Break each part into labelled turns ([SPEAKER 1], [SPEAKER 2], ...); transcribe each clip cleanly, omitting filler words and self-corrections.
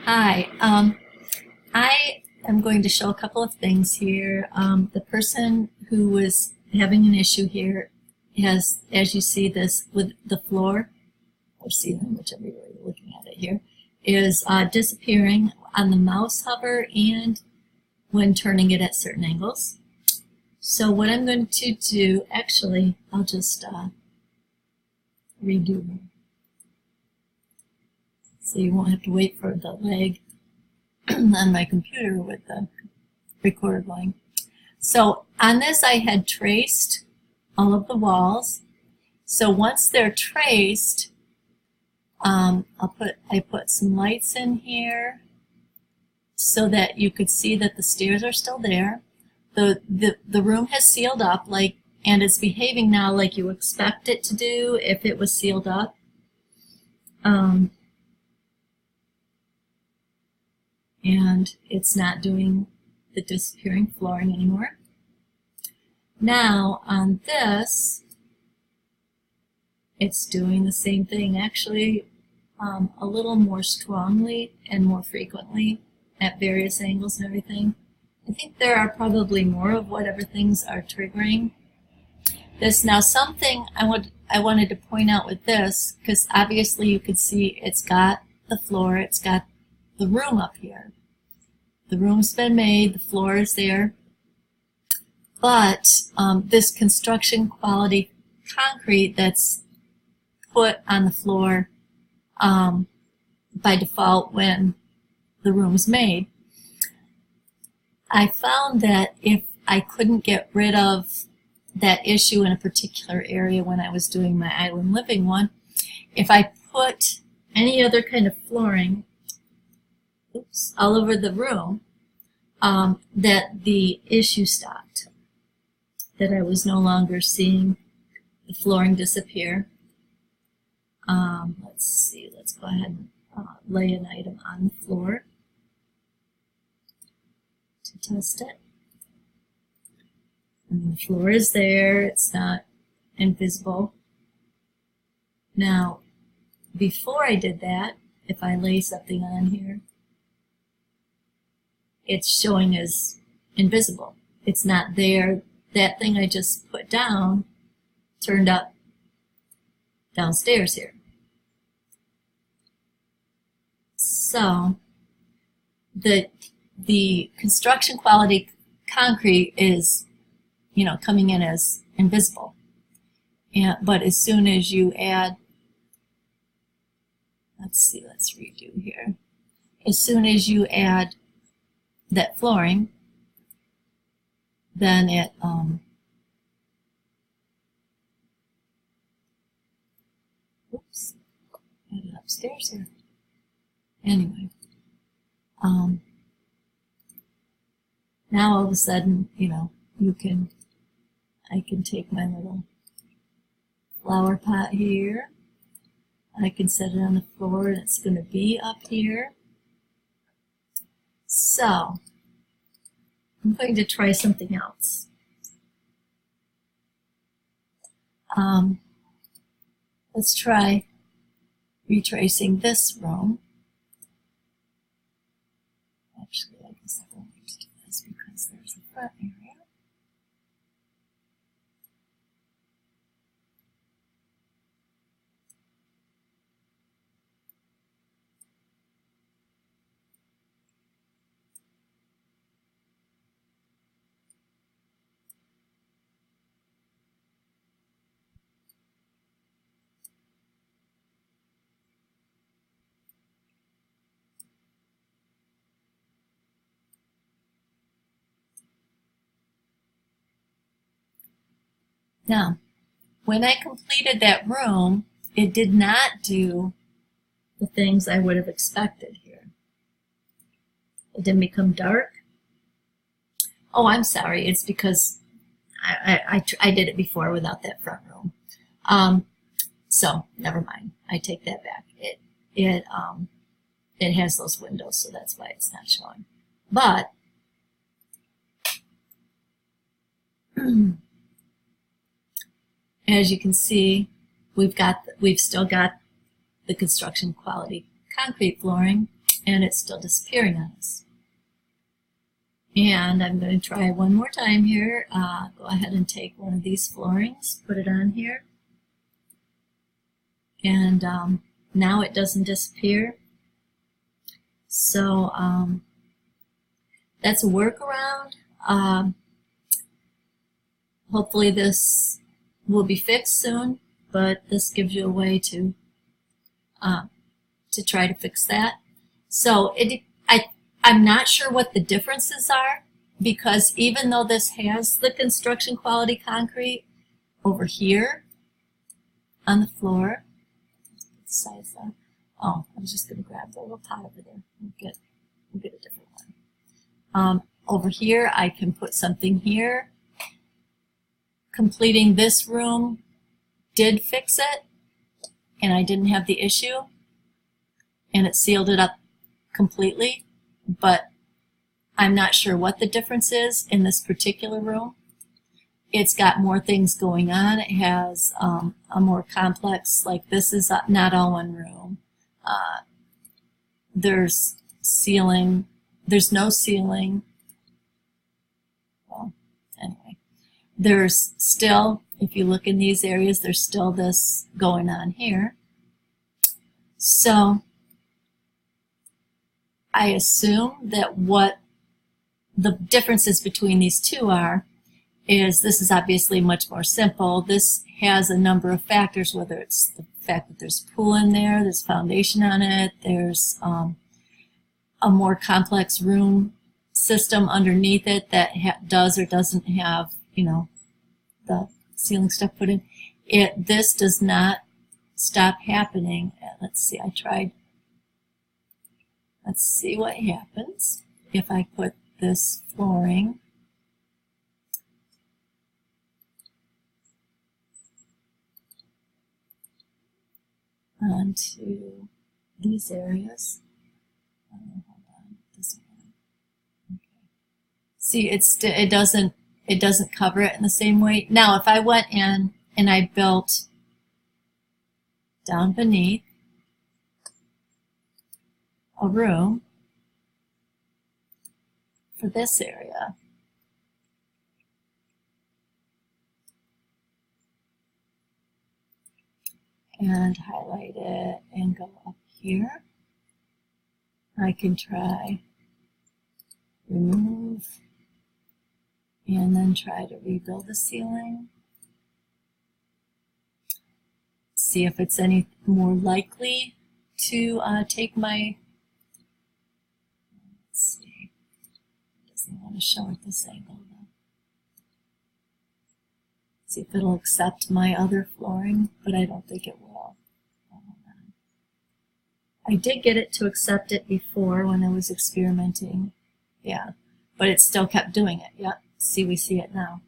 [SPEAKER 1] Hi, I am going to show a couple of things here. The person who was having an issue here has, as you see this with the floor, or ceiling, whichever way you're looking at it here, is disappearing on the mouse hover and when turning it at certain angles. So what I'm going to do, actually, I'll just redo. So you won't have to wait for the lag on my computer with the recorder going. So on this I had traced all of the walls. So once they're traced, I put some lights in here so that you could see that the stairs are still there. The room has sealed up, and it's behaving now like you expect it to do if it was sealed up. And it's not doing the disappearing flooring anymore. Now on this, it's doing the same thing, actually a little more strongly and more frequently at various angles and everything. I think there are probably more of whatever things are triggering this. Now something I wanted to point out with this, because obviously you could see it's got the floor, it's got the room up here. The room's been made, the floor is there, but this construction quality concrete that's put on the floor by default when the room's made, I found that if I couldn't get rid of that issue in a particular area when I was doing my island living one, if I put any other kind of flooring all over the room, that the issue stopped, that I was no longer seeing the flooring disappear. Let's see, let's go ahead and lay an item on the floor to test it. And the floor is there, it's not invisible. Now, before I did that, if I lay something on here, it's showing as invisible. It's not there. That thing I just put down turned up downstairs here. So the construction quality concrete is, coming in as invisible. But as soon as you add, let's redo here. As soon as you add that flooring, then it oops, got it upstairs here. Anyway, now all of a sudden, I can take my little flower pot here. I can set it on the floor, and it's going to be up here. So, I'm going to try something else. Let's try retracing this room. Actually, I guess I don't need to do this because there's a front area. Now, when I completed that room, it did not do the things I would have expected here. It didn't become dark. Oh, I'm sorry. It's because I did it before without that front room. So never mind. I take that back. It has those windows, so that's why it's not showing. But as you can see, we've still got the construction quality concrete flooring, and it's still disappearing on us. And I'm going to try one more time here. Go ahead and take one of these floorings, put it on here, and now it doesn't disappear. So that's a workaround. Hopefully this will be fixed soon, but this gives you a way to try to fix that. So I'm not sure what the differences are, because even though this has the construction quality concrete over here on the floor, oh, I was just going to grab the little pot over there. We'll get a different one. Over here, I can put something here. Completing this room did fix it, and I didn't have the issue, and it sealed it up completely, but I'm not sure what the difference is in this particular room. It's got more things going on. It has a more complex, like this is not all one room. There's ceiling, there's no ceiling. Well, anyway, there's still, if you look in these areas, there's still this going on here. So I assume that what the differences between these two are is this is obviously much more simple. This has a number of factors, whether it's the fact that there's a pool in there, there's foundation on it, there's a more complex room system underneath it that does or doesn't have, you know, the ceiling stuff put in. This does not stop happening. Let's see, I tried. Let's see what happens if I put this flooring onto these areas. Hold on, this one. Okay. See, it doesn't cover it in the same way. Now, if I went in and I built down beneath a room for this area, and highlight it and go up here, I can try remove and then try to rebuild the ceiling. See if it's any more likely to take my, let's see, it doesn't want to show at this angle though. See if it'll accept my other flooring, but I don't think it will. I did get it to accept it before when I was experimenting, yeah, but it still kept doing it. Yep, see, we see it now.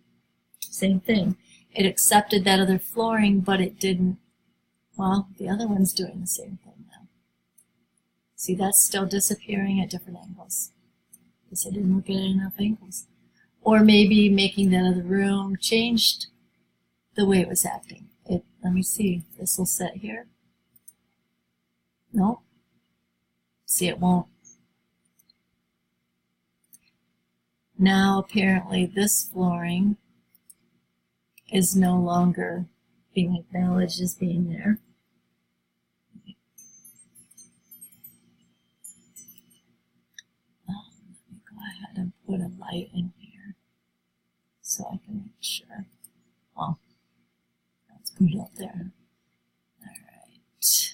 [SPEAKER 1] Same thing. It accepted that other flooring, but it didn't. Well, the other one's doing the same thing now. See, that's still disappearing at different angles. Because I didn't look at it enough angles. Or maybe making that other room changed the way it was acting. Let me see. This will sit here. Nope. See, it won't. Now, apparently, this flooring is no longer being acknowledged as being there. Let me go ahead and put a light in here so I can make sure. Well, let's put it up there. All right.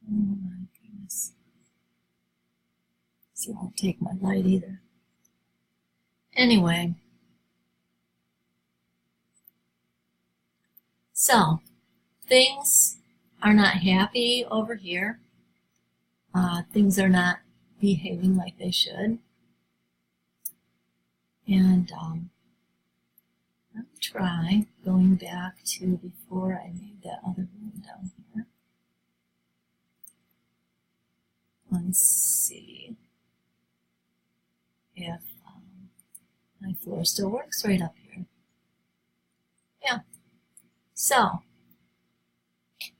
[SPEAKER 1] Oh my goodness. See, it won't take my light either. Anyway. So, things are not happy over here. Things are not behaving like they should. And let me try going back to before I made that other room down here. Let's see. if my floor still works right up here. Yeah. So,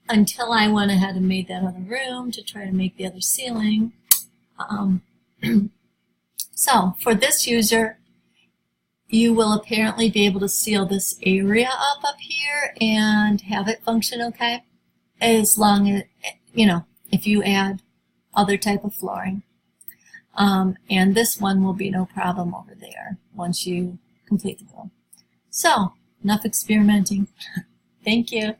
[SPEAKER 1] until I went ahead and made that other room to try to make the other ceiling. So, for this user, you will apparently be able to seal this area up here and have it function okay, as long as, you know, if you add other type of flooring. And this one will be no problem over there once you complete the room. So, enough experimenting. Thank you.